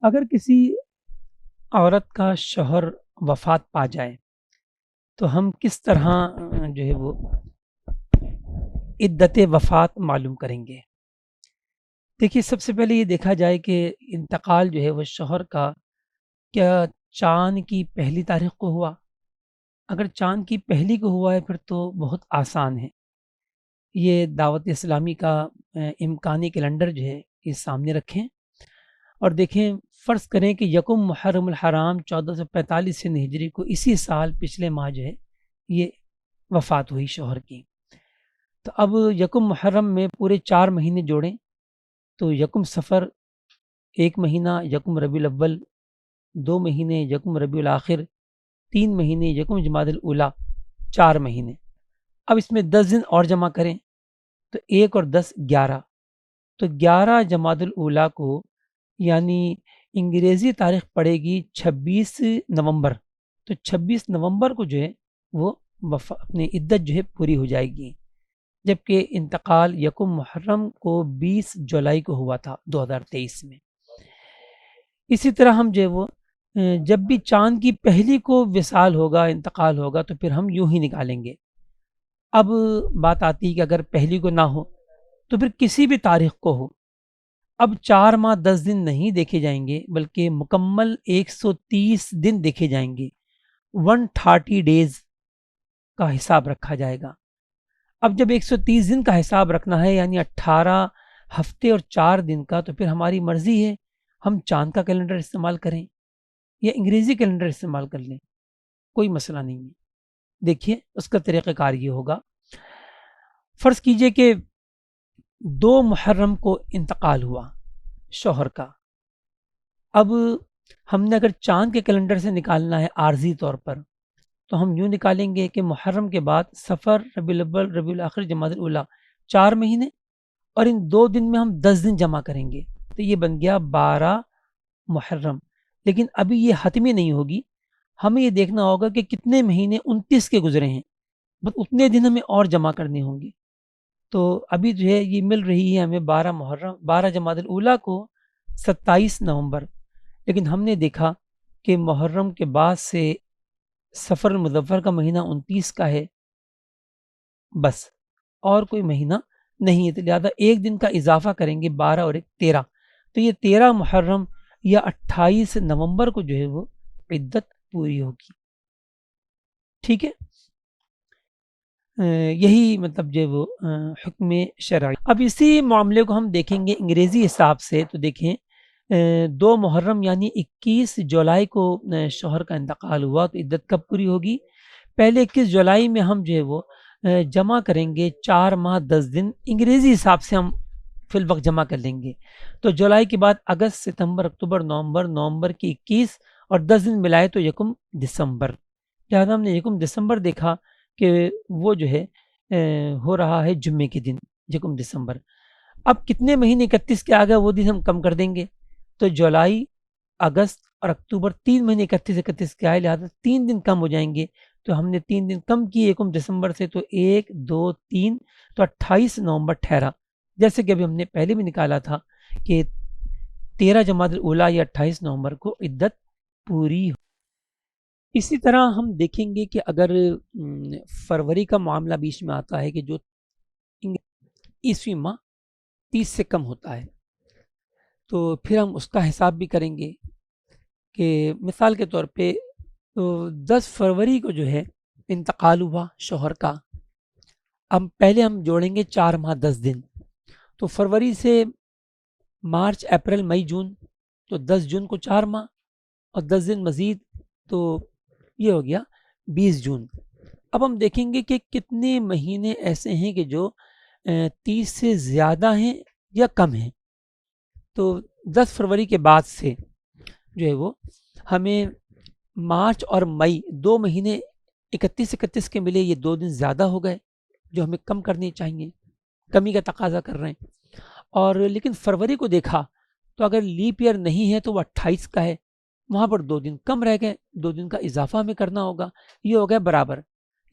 اگر کسی عورت کا شوہر وفات پا جائے تو ہم کس طرح جو ہے وہ عدت وفات معلوم کریں گے؟ دیکھیے، سب سے پہلے یہ دیکھا جائے کہ انتقال جو ہے وہ شوہر کا کیا چاند کی پہلی تاریخ کو ہوا؟ اگر چاند کی پہلی کو ہوا ہے پھر تو بہت آسان ہے۔ یہ دعوت اسلامی کا امکانی کیلنڈر جو ہے یہ سامنے رکھیں اور دیکھیں، فرض کریں کہ یکم محرم الحرام 1445 ہجری کو اسی سال پچھلے ماہ جو ہے یہ وفات ہوئی شوہر کی۔ تو اب یکم محرم میں پورے 4 مہینے جوڑیں تو یکم صفر 1 مہینہ، یکم ربیع الاول 2 مہینے، یکم ربیع الاخر 3 مہینے، یکم جمادی الاولیٰ 4 مہینے۔ اب اس میں 10 دن اور جمع کریں تو 1 اور 10 11، تو 11 جمادی الاولیٰ کو یعنی انگریزی تاریخ پڑے گی 26 نومبر، تو 26 نومبر کو جو ہے وہ اپنی عدت جو ہے پوری ہو جائے گی، جبکہ انتقال یکم محرم کو 20 جولائی کو ہوا تھا 2023 میں۔ اسی طرح ہم جو ہے وہ جب بھی چاند کی پہلی کو وصال ہوگا، انتقال ہوگا، تو پھر ہم یوں ہی نکالیں گے۔ اب بات آتی ہے کہ اگر پہلی کو نہ ہو تو پھر کسی بھی تاریخ کو ہو، اب 4 ماہ 10 دن نہیں دیکھے جائیں گے بلکہ مکمل 130 دن دیکھے جائیں گے، 130 ڈیز کا حساب رکھا جائے گا۔ اب جب 130 دن کا حساب رکھنا ہے یعنی 18 ہفتے اور 4 دن کا، تو پھر ہماری مرضی ہے ہم چاند کا کیلنڈر استعمال کریں یا انگریزی کیلنڈر استعمال کر لیں، کوئی مسئلہ نہیں ہے۔ دیکھیے اس کا طریقہ کار یہ ہوگا، فرض کیجئے کہ 2 محرم کو انتقال ہوا شوہر کا۔ اب ہم نے اگر چاند کے کیلنڈر سے نکالنا ہے عارضی طور پر تو ہم یوں نکالیں گے کہ محرم کے بعد صفر، ربیع الاول، ربیع الاخر، جمادی الاولیٰ 4 مہینے، اور ان 2 دن میں ہم 10 دن جمع کریں گے تو یہ بن گیا 12 محرم۔ لیکن ابھی یہ حتمی نہیں ہوگی، ہمیں یہ دیکھنا ہوگا کہ کتنے مہینے 29 کے گزرے ہیں، بس اتنے دن ہمیں اور جمع کرنے ہوں گے۔ تو ابھی جو ہے یہ مل رہی ہے ہمیں 12 محرم، 12 جمادی الاولیٰ کو 27 نومبر، لیکن ہم نے دیکھا کہ محرم کے بعد سے سفر المظفر کا مہینہ 29 کا ہے، بس اور کوئی مہینہ نہیں ہے، تو لہٰذا 1 دن کا اضافہ کریں گے، 12 اور 1 13، تو یہ 13 محرم یا 28 نومبر کو جو ہے وہ عدت پوری ہوگی۔ ٹھیک ہے، یہی مطلب جو ہے وہ حکم شرعی۔ اب اسی معاملے کو ہم دیکھیں گے انگریزی حساب سے، تو دیکھیں 2 محرم یعنی 21 جولائی کو شوہر کا انتقال ہوا تو عدت کب پوری ہوگی؟ پہلے 21 جولائی میں ہم جو ہے وہ جمع کریں گے 4 ماہ 10 دن، انگریزی حساب سے ہم فی الوقت جمع کر لیں گے، تو جولائی کے بعد اگست، ستمبر، اکتوبر، نومبر کی 21 اور 10 دن ملائے تو یکم دسمبر، لہٰذا ہم نے یکم دسمبر دیکھا کہ وہ جو ہے ہو رہا ہے جمعے کے دن، یکم دسمبر۔ اب کتنے مہینے 31 کے آگے وہ دن ہم کم کر دیں گے، تو جولائی، اگست اور اکتوبر 3 مہینے 31 کے آئے، لہٰذا 3 دن کم ہو جائیں گے، تو ہم نے 3 دن کم کیے یکم دسمبر سے، تو 1 2 3 تو 28 نومبر ٹھہرا، جیسے کہ ابھی ہم نے پہلے بھی نکالا تھا کہ 13 جمادی الاولیٰ یا 28 نومبر کو عدت پوری ہو۔ اسی طرح ہم دیکھیں گے کہ اگر فروری کا معاملہ بیچ میں آتا ہے کہ جو عیسوی ماہ 30 سے کم ہوتا ہے، تو پھر ہم اس کا حساب بھی کریں گے کہ مثال کے طور پہ 10 فروری کو جو ہے انتقال ہوا شوہر کا، اب پہلے ہم جوڑیں گے 4 ماہ 10 دن، تو فروری سے مارچ، اپریل، مئی، جون، تو 10 جون کو 4 ماہ اور 10 دن مزید، تو یہ ہو گیا 20 جون۔ اب ہم دیکھیں گے کہ کتنے مہینے ایسے ہیں کہ جو 30 سے زیادہ ہیں یا کم ہیں، تو 10 فروری کے بعد سے جو ہے وہ ہمیں مارچ اور مئی 2 مہینے 31 کے ملے، یہ 2 دن زیادہ ہو گئے جو ہمیں کم کرنے چاہیے، کمی کا تقاضا کر رہے ہیں۔ اور لیکن فروری کو دیکھا تو اگر لیپ ایئر نہیں ہے تو وہ 28 کا ہے، وہاں پر 2 دن کم رہ گئے، 2 دن کا اضافہ ہمیں کرنا ہوگا، یہ ہو گیا برابر،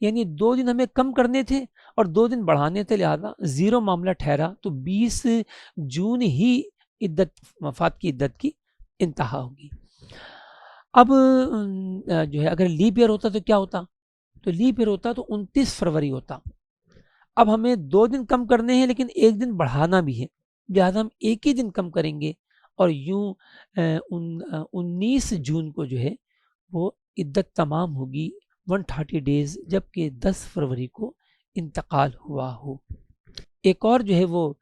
یعنی 2 دن ہمیں کم کرنے تھے اور 2 دن بڑھانے تھے، لہذا 0 معاملہ ٹھہرا، تو 20 جون ہی عدت وفات کی عدت کی انتہا ہوگی۔ اب جو ہے اگر لیپ ایئر ہوتا تو کیا ہوتا؟ تو لیپ ایئر ہوتا تو 29 فروری ہوتا۔ اب ہمیں 2 دن کم کرنے ہیں لیکن 1 دن بڑھانا بھی ہے، لہٰذا ہم 1 ہی دن کم کریں گے اور یوں 19 جون کو جو ہے وہ عدت تمام ہوگی 130 ڈیز، جبکہ 10 فروری کو انتقال ہوا ہو۔ ایک اور جو ہے وہ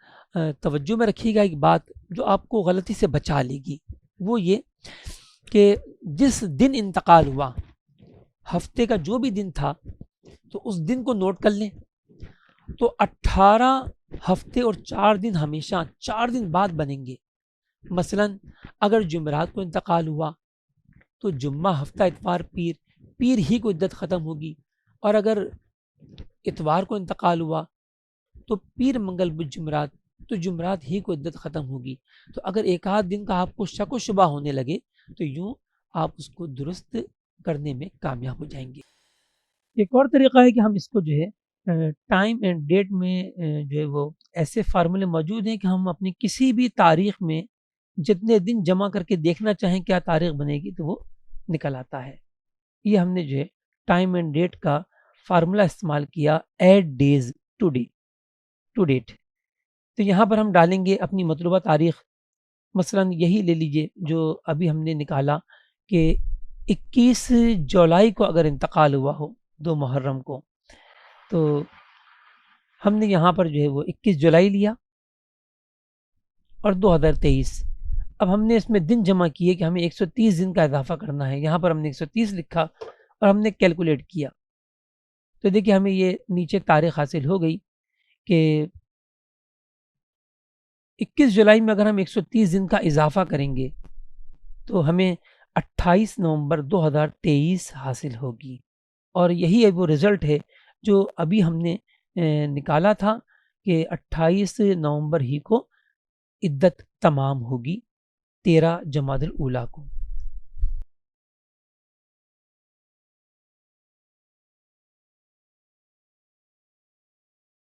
توجہ میں رکھیے گا ایک بات جو آپ کو غلطی سے بچا لے گی، وہ یہ کہ جس دن انتقال ہوا، ہفتے کا جو بھی دن تھا، تو اس دن کو نوٹ کر لیں۔ تو 18 ہفتے اور 4 دن ہمیشہ 4 دن بعد بنیں گے۔ مثلا اگر جمعرات کو انتقال ہوا تو جمعہ، ہفتہ، اتوار، پیر ہی کو عدت ختم ہوگی، اور اگر اتوار کو انتقال ہوا تو پیر، منگل، بدھ، جمعرات، تو جمعرات ہی کو عدت ختم ہوگی۔ تو اگر ایک آدھ دن کا آپ کو شک و شبہ ہونے لگے تو یوں آپ اس کو درست کرنے میں کامیاب ہو جائیں گے۔ ایک اور طریقہ ہے کہ ہم اس کو جو ہے ٹائم اینڈ ڈیٹ میں جو ہے وہ ایسے فارمولے موجود ہیں کہ ہم اپنی کسی بھی تاریخ میں جتنے دن جمع کر کے دیکھنا چاہیں کیا تاریخ بنے گی تو وہ نکل آتا ہے۔ یہ ہم نے جو ہے ٹائم اینڈ ڈیٹ کا فارمولا استعمال کیا، ایڈ ڈیز ٹو ڈیٹ۔ تو یہاں پر ہم ڈالیں گے اپنی مطلوبہ تاریخ، مثلا یہی لے لیجئے جو ابھی ہم نے نکالا کہ 21 جولائی کو اگر انتقال ہوا ہو 2 محرم کو، تو ہم نے یہاں پر جو ہے وہ 21 جولائی لیا اور 2023۔ اب ہم نے اس میں دن جمع کیے کہ ہمیں 130 دن کا اضافہ کرنا ہے، یہاں پر ہم نے 130 لکھا اور ہم نے کیلکولیٹ کیا، تو دیکھیے ہمیں یہ نیچے تاریخ حاصل ہو گئی کہ 21 جولائی میں اگر ہم 130 دن کا اضافہ کریں گے تو ہمیں 28 نومبر 2023 حاصل ہوگی، اور یہی وہ رزلٹ ہے جو ابھی ہم نے نکالا تھا کہ 28 نومبر ہی کو عدت تمام ہوگی 13 جمادی الاولیٰ کو۔